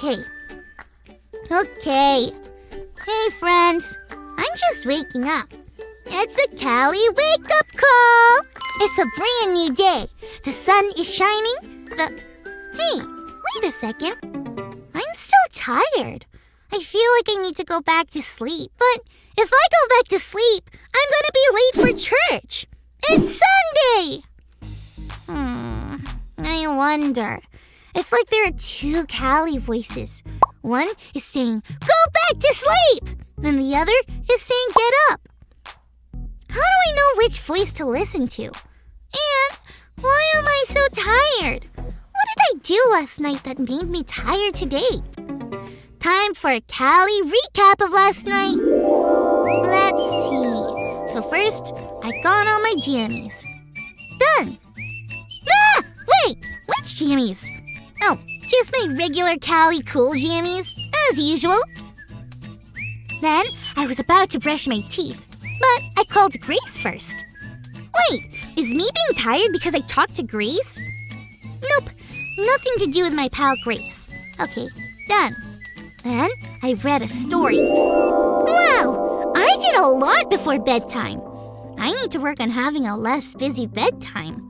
Okay. Hey, friends. I'm just waking up. It's a Callie wake-up call. It's a brand new day. The sun is shining. Hey, wait a second. I'm still tired. I feel like I need to go back to sleep. But if I go back to sleep, I'm gonna be late for church. It's Sunday! I wonder. It's like there are two Callie voices. One is saying, go back to sleep! And the other is saying, get up. How do I know which voice to listen to? And why am I so tired? What did I do last night that made me tired today? Time for a Callie recap of last night. Let's see. So first, I got on my jammies. Done. Wait, which jammies? Oh, just my regular Callie cool jammies, as usual. Then, I was about to brush my teeth, but I called Grace first. Wait, is me being tired because I talked to Grace? Nope, nothing to do with my pal Grace. Okay, done. Then, I read a story. Wow, I did a lot before bedtime. I need to work on having a less busy bedtime.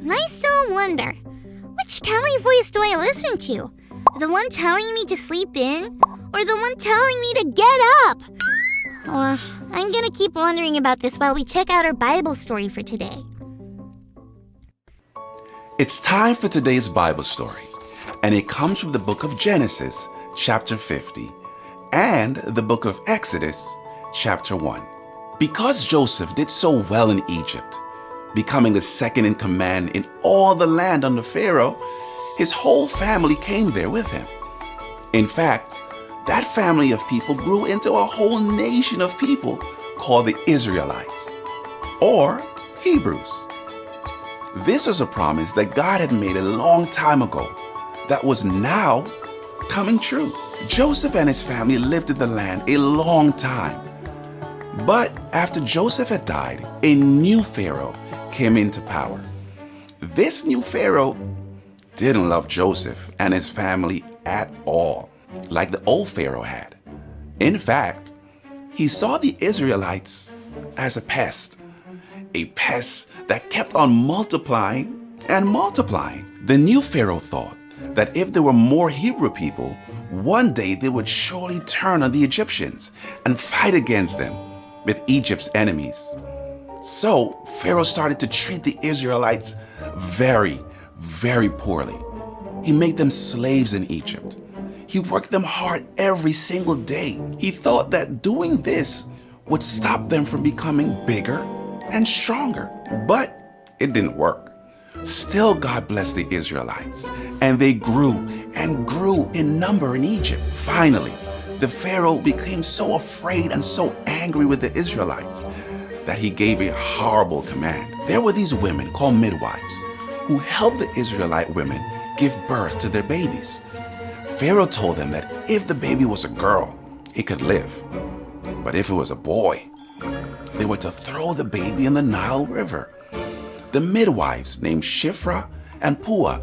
I still wonder, which Callie voice do I listen to? The one telling me to sleep in, or the one telling me to get up? Or I'm gonna keep wondering about this while we check out our Bible story for today. It's time for today's Bible story, and it comes from the book of Genesis, chapter 50, and the book of Exodus, chapter 1. Because Joseph did so well in Egypt, becoming the second in command in all the land under Pharaoh, his whole family came there with him. In fact, that family of people grew into a whole nation of people called the Israelites, or Hebrews. This was a promise that God had made a long time ago that was now coming true. Joseph and his family lived in the land a long time. But after Joseph had died, a new Pharaoh came into power. This new Pharaoh didn't love Joseph and his family at all, like the old Pharaoh had. In fact, he saw the Israelites as a pest that kept on multiplying and multiplying. The new Pharaoh thought that if there were more Hebrew people, one day they would surely turn on the Egyptians and fight against them with Egypt's enemies. So Pharaoh started to treat the Israelites very, very poorly. He made them slaves in Egypt. He worked them hard every single day. He thought that doing this would stop them from becoming bigger and stronger. But it didn't work. Still, God blessed the Israelites, and they grew and grew in number in Egypt. Finally, the Pharaoh became so afraid and so angry with the Israelites that he gave a horrible command. There were these women called midwives who helped the Israelite women give birth to their babies. Pharaoh told them that if the baby was a girl, it could live. But if it was a boy, they were to throw the baby in the Nile River. The midwives named Shiphrah and Puah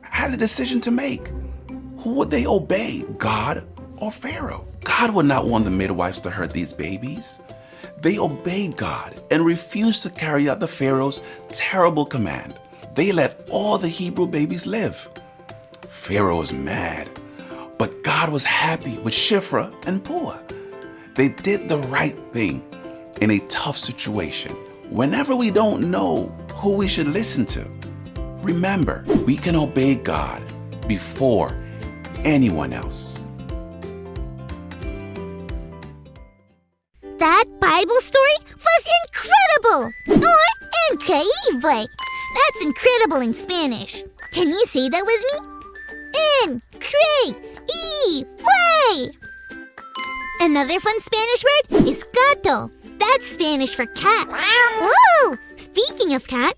had a decision to make. Who would they obey, God or Pharaoh? God would not want the midwives to hurt these babies. They obeyed God and refused to carry out the Pharaoh's terrible command. They let all the Hebrew babies live. Pharaoh was mad, but God was happy with Shiphrah and Puah. They did the right thing in a tough situation. Whenever we don't know who we should listen to, remember, we can obey God before anyone else. That Bible story was incredible! Or increíble! That's incredible in Spanish. Can you say that with me? Increíble! Another fun Spanish word is gato. That's Spanish for cat. Whoa! Speaking of cat,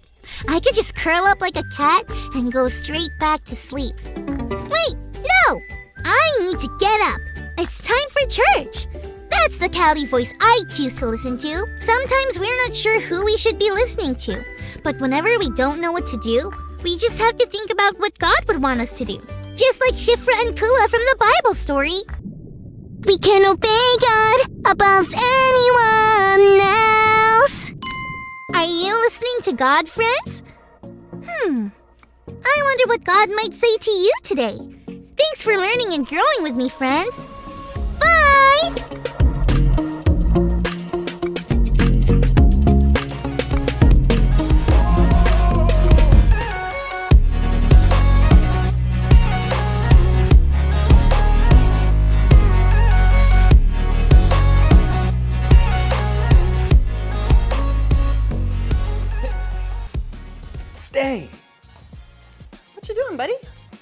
I could just curl up like a cat and go straight back to sleep. Wait, no! I need to get up. It's time for church. That's the Callie voice I choose to listen to. Sometimes we're not sure who we should be listening to. But whenever we don't know what to do, we just have to think about what God would want us to do. just like Shifra and Pua from the Bible story. We can obey God above anyone else. Are you listening to God, friends? I wonder what God might say to you today. Thanks for learning and growing with me, friends. Bye! Stay. What you doing, buddy?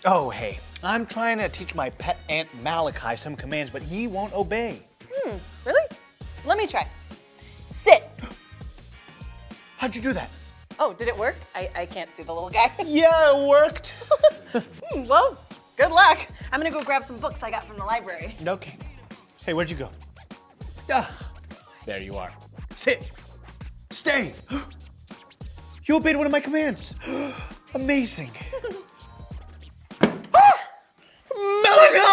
Oh, hey. I'm trying to teach my pet ant Malachi some commands, but he won't obey. Really? Let me try. Sit. How'd you do that? Oh, did it work? I can't see the little guy. Yeah, it worked. Well, good luck. I'm gonna go grab some books I got from the library. Okay. Hey, where'd you go? Ah, there you are. Sit. Stay. You obeyed one of my commands. Amazing. Malachi!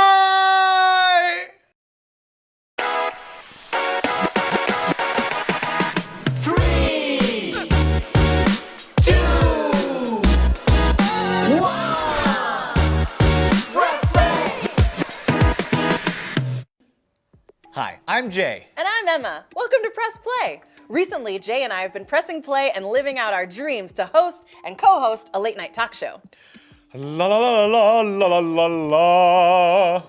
3, 2, 1. Press play. Hi, I'm Jay. And I'm Emma. Welcome to Press Play. Recently, Jay and I have been pressing play and living out our dreams to host and co-host a late night talk show. La la la la la la la la.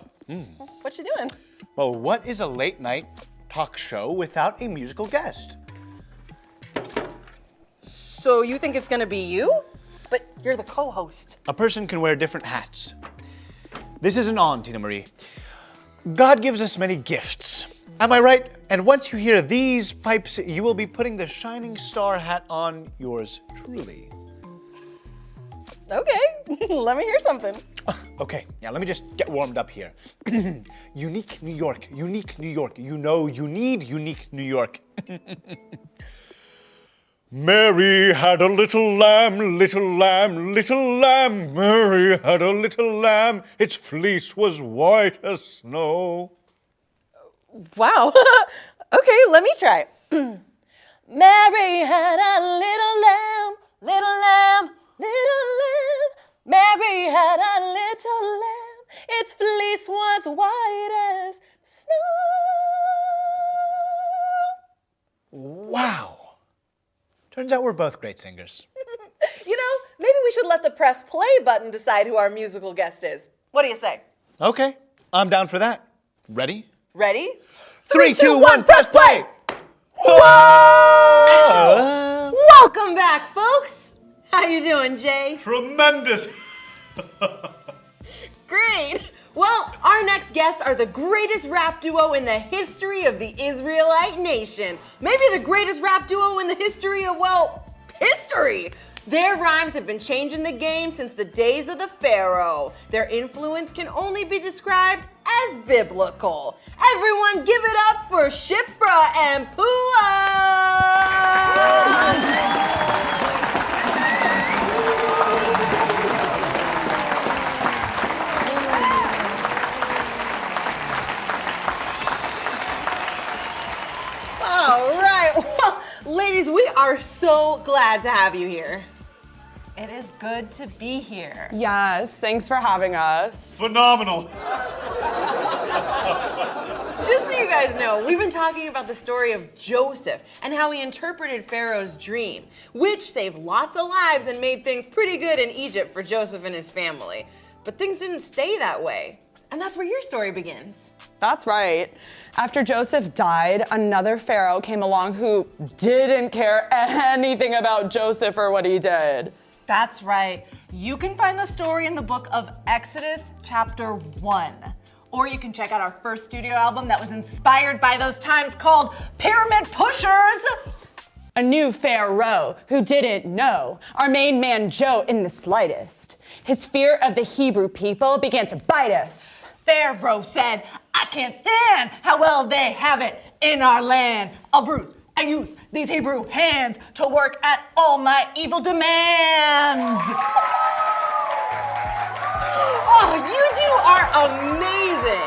What you doing? Well, what is a late night talk show without a musical guest? So you think it's gonna be you? But you're the co-host. A person can wear different hats. This isn't on, Tina Marie. God gives us many gifts. Am I right? And once you hear these pipes, you will be putting the shining star hat on yours truly. Okay, let me hear something. Okay, now let me just get warmed up here. Unique New York, unique New York. You know you need unique New York. Mary had a little lamb, little lamb, little lamb. Mary had a little lamb. Its fleece was white as snow. Wow. Okay, let me try. Mary had a little lamb, little lamb, little lamb. Mary had a little lamb. Its fleece was white as snow. Wow. Turns out we're both great singers. You know, maybe we should let the press play button decide who our musical guest is. What do you say? Okay, I'm down for that. Ready? Ready? 3, 2, 1, press play! Whoa! Welcome back, folks. How you doing, Jay? Tremendous. Great. Well, our next guests are the greatest rap duo in the history of the Israelite nation. Maybe the greatest rap duo in the history of, well, history. Their rhymes have been changing the game since the days of the Pharaoh. Their influence can only be described as biblical. Everyone give it up for Shifra and Pua! All right, well, ladies, we are so glad to have you here. It is good to be here. Yes, thanks for having us. Phenomenal. Just so you guys know, we've been talking about the story of Joseph and how he interpreted Pharaoh's dream, which saved lots of lives and made things pretty good in Egypt for Joseph and his family. But things didn't stay that way. And that's where your story begins. That's right. After Joseph died, another pharaoh came along who didn't care anything about Joseph or what he did. That's right. You can find the story in the book of Exodus chapter 1. Or you can check out our first studio album that was inspired by those times called Pyramid Pushers. A new pharaoh who didn't know our main man Joe in the slightest. His fear of the Hebrew people began to bite us. Pharaoh said, I can't stand how well they have it in our land. I'll bruise and use these Hebrew hands to work at all my evil demands. Oh, you two are amazing.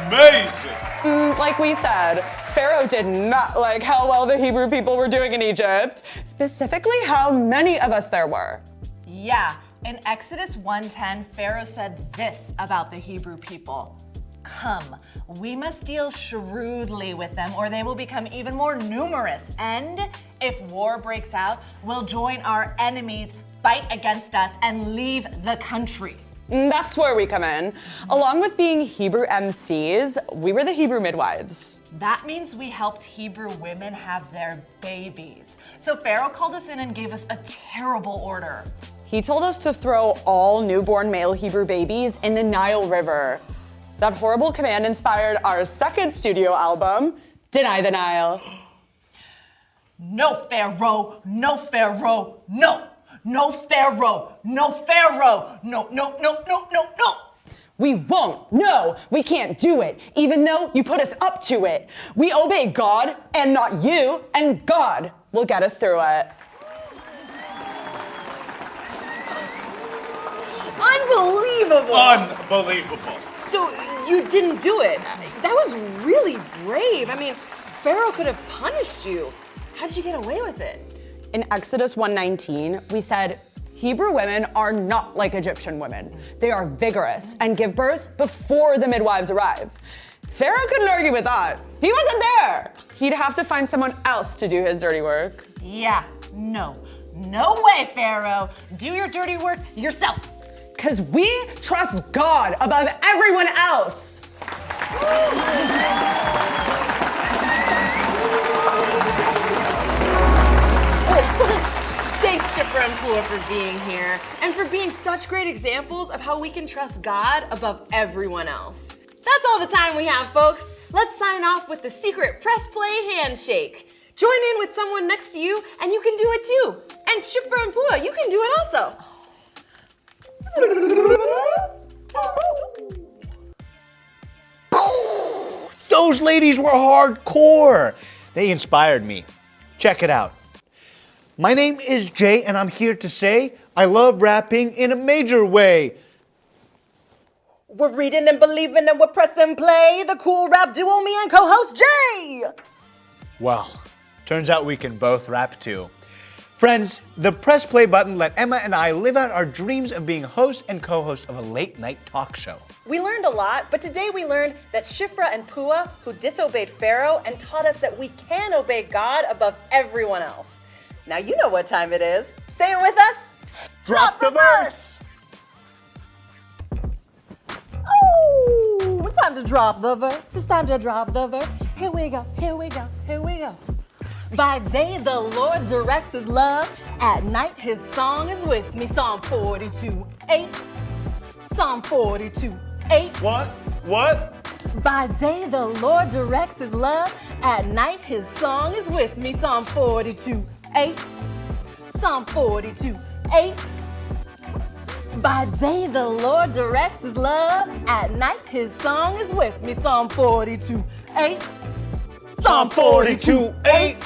Amazing! Like we said, Pharaoh did not like how well the Hebrew people were doing in Egypt, specifically how many of us there were. Yeah, in Exodus 1:10, Pharaoh said this about the Hebrew people. Come, we must deal shrewdly with them or they will become even more numerous. And if war breaks out, we'll join our enemies, fight against us, and leave the country. That's where we come in. Along with being Hebrew MCs, we were the Hebrew midwives. That means we helped Hebrew women have their babies. So Pharaoh called us in and gave us a terrible order. He told us to throw all newborn male Hebrew babies in the Nile River. That horrible command inspired our second studio album, Deny the Nile. No Pharaoh, no Pharaoh, no! No Pharaoh, no Pharaoh, no, no, no, no, no, no! We won't, no, we can't do it, even though you put us up to it. We obey God and not you, and God will get us through it. Unbelievable. Unbelievable. So you didn't do it. That was really brave. I mean, Pharaoh could have punished you. How did you get away with it? In Exodus 1:19, we said, Hebrew women are not like Egyptian women. They are vigorous and give birth before the midwives arrive. Pharaoh couldn't argue with that. He wasn't there. He'd have to find someone else to do his dirty work. Yeah, no. No way, Pharaoh. Do your dirty work yourself. Because we trust God above everyone else. Thanks, Shipra and Pua, for being here and for being such great examples of how we can trust God above everyone else. That's all the time we have, folks. Let's sign off with the secret press play handshake. Join in with someone next to you and you can do it too. And Shipra and Pua, you can do it also. Those ladies were hardcore. They inspired me. Check it out. My name is Jay, and I'm here to say I love rapping in a major way. We're reading and believing and we're pressing play. The cool rap duo, me and co-host Jay. Well, turns out we can both rap too. Friends, the press play button let Emma and I live out our dreams of being host and co-host of a late night talk show. We learned a lot, but today we learned that Shipra and Pua, who disobeyed Pharaoh and taught us that we can obey God above everyone else. Now you know what time it is. Say it with us. Drop the verse! Oh, it's time to drop the verse. It's time to drop the verse. Here we go, here we go, here we go. By day the Lord directs his love. At night his song is with me. Psalm 42:8. Psalm 42:8. What? By day the Lord directs his love. At night his song is with me. Psalm 42:8. Psalm 42:8. By day the Lord directs his love. At night his song is with me. Psalm 42:8. Psalm 42:8.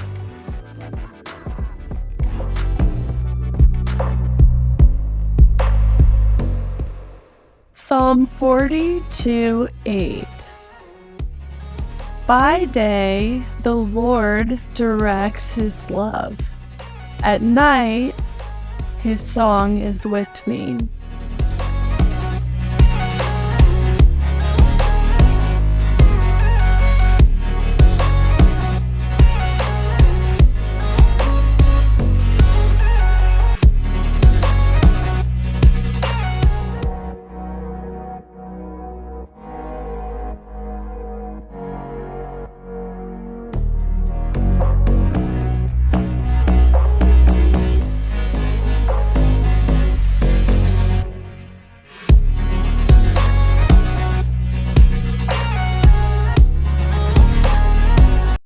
Psalm 42:8. By day, the Lord directs his love. At night, his song is with me.